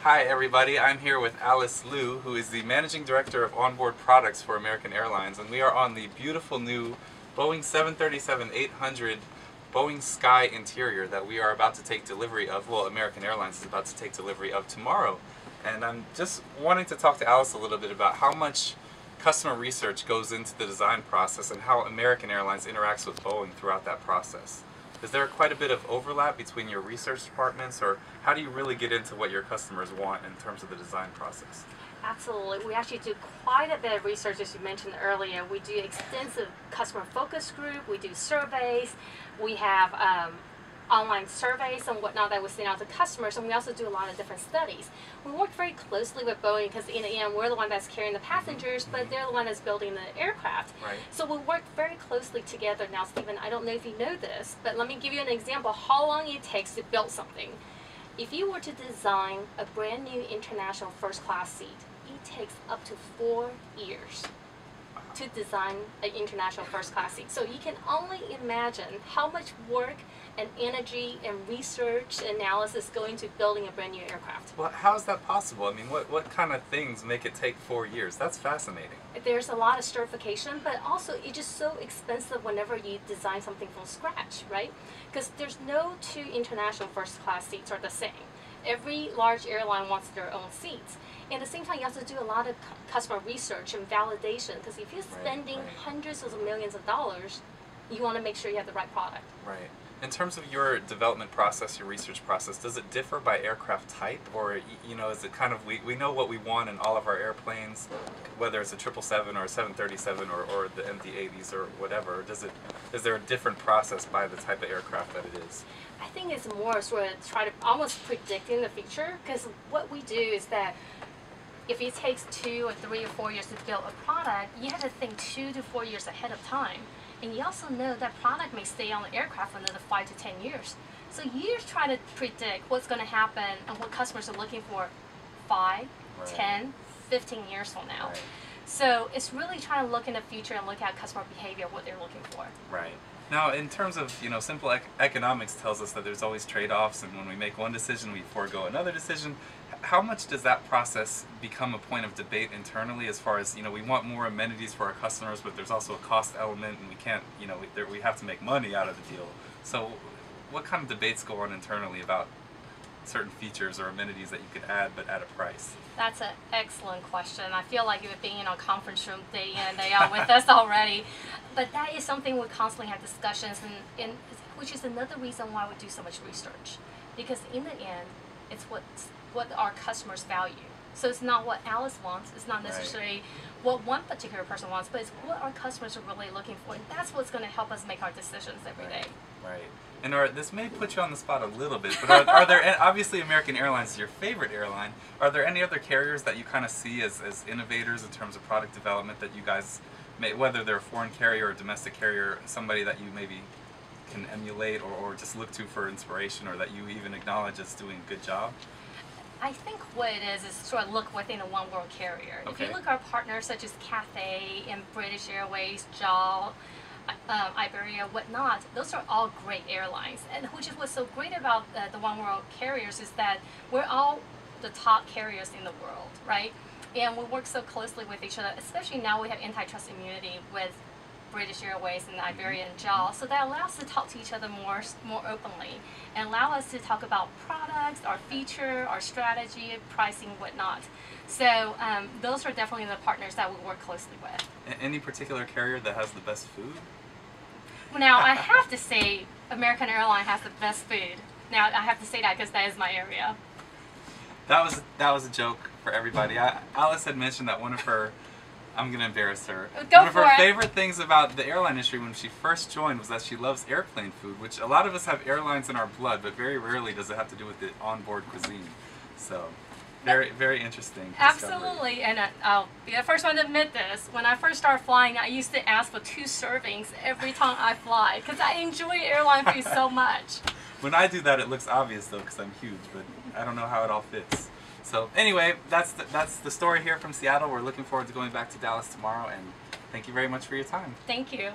Hi everybody, I'm here with Alice Liu, who is the Managing Director of Onboard Products for American Airlines, and we are on the beautiful new Boeing 737-800 Boeing Sky interior that we are about to take delivery of. Well, American Airlines is about to take delivery of tomorrow. And I'm just wanting to talk to Alice a little bit about how much customer research goes into the design process and how American Airlines interacts with Boeing throughout that process. Is there quite a bit of overlap between your research departments, or how do you really get into what your customers want in terms of the design process? Absolutely. We actually do quite a bit of research, as you mentioned earlier. We do extensive customer focus group, we do surveys, we have online surveys and whatnot that we send out to customers, and we also do a lot of different studies. We work very closely with Boeing because in the end we're the one that's carrying the passengers, but they're the one that's building the aircraft. Right. So we work very closely together. Now, Steven, I don't know if you know this, but let me give you an example how long it takes to build something. If you were to design a brand new international first class seat, it takes up to 4 years to design an international first class seat. So you can only imagine how much work and energy and research analysis go into building a brand new aircraft. Well, how is that possible? I mean, what kind of things make it take 4 years? That's fascinating. There's a lot of certification, but also it's just so expensive whenever you design something from scratch, right? Because there's no two international first class seats are the same. Every large airline wants their own seats. And at the same time, you have to do a lot of customer research and validation, because if you're spending hundreds of millions of dollars, you want to make sure you have the right product. Right. In terms of your development process, your research process, does it differ by aircraft type, or is it kind of we know what we want in all of our airplanes, whether it's a 777 or a 737 or the MD-80s or whatever? Is there a different process by the type of aircraft that it is? I think it's more sort of try to almost predicting the future, because what we do is that if it takes 2 or 3 or 4 years to build a product, you have to think 2 to 4 years ahead of time. And you also know that product may stay on the aircraft for another 5 to 10 years. So you're trying to predict what's going to happen and what customers are looking for 5, 10, 15 years from now. Right. So it's really trying to look in the future and look at customer behavior, what they're looking for. Right. Now, in terms of, simple economics tells us that there's always trade-offs, and when we make one decision, we forego another decision. How much does that process become a point of debate internally, as far as, we want more amenities for our customers, but there's also a cost element, and we can't, we have to make money out of the deal. So what kind of debates go on internally about certain features or amenities that you could add, but at a price? That's an excellent question. I feel like you've been in our conference room day in and day out with us already. But that is something we constantly have discussions, and which is another reason why we do so much research. Because in the end, it's what our customers value. So it's not what Alice wants, it's not necessarily what one particular person wants, but it's what our customers are really looking for. And that's what's going to help us make our decisions every day. Right. And this may put you on the spot a little bit, but are there, obviously American Airlines is your favorite airline, are there any other carriers that you kind of see as innovators in terms of product development that you guys, whether they're a foreign carrier or a domestic carrier, somebody that you maybe can emulate or just look to for inspiration, or that you even acknowledge as doing a good job? I think what it is sort of look within a one world carrier. Okay. If you look at our partners such as Cathay and British Airways, JAL, Iberia, whatnot, those are all great airlines. And which is what's so great about the one world carriers is that we're all the top carriers in the world, right? And we work so closely with each other, especially now we have antitrust immunity with British Airways and Iberia and JAL, so that allows us to talk to each other more openly and allow us to talk about products, our feature, our strategy, pricing, whatnot. So those are definitely the partners that we work closely with. Any particular carrier that has the best food? Well, now I have to say American Airlines has the best food. Now I have to say that because that is my area. That was a joke for everybody. Alice had mentioned that one of her, I'm going to embarrass her. One of her favorite things about the airline industry when she first joined was that she loves airplane food, which a lot of us have airlines in our blood, but very rarely does it have to do with the onboard cuisine. So, very, very interesting discovery. Absolutely, and I'll be the first one to admit this. When I first started flying, I used to ask for 2 servings every time I fly, because I enjoy airline food so much. When I do that, it looks obvious though, because I'm huge, but I don't know how it all fits. So anyway, that's the story here from Seattle. We're looking forward to going back to Dallas tomorrow, and thank you very much for your time. Thank you.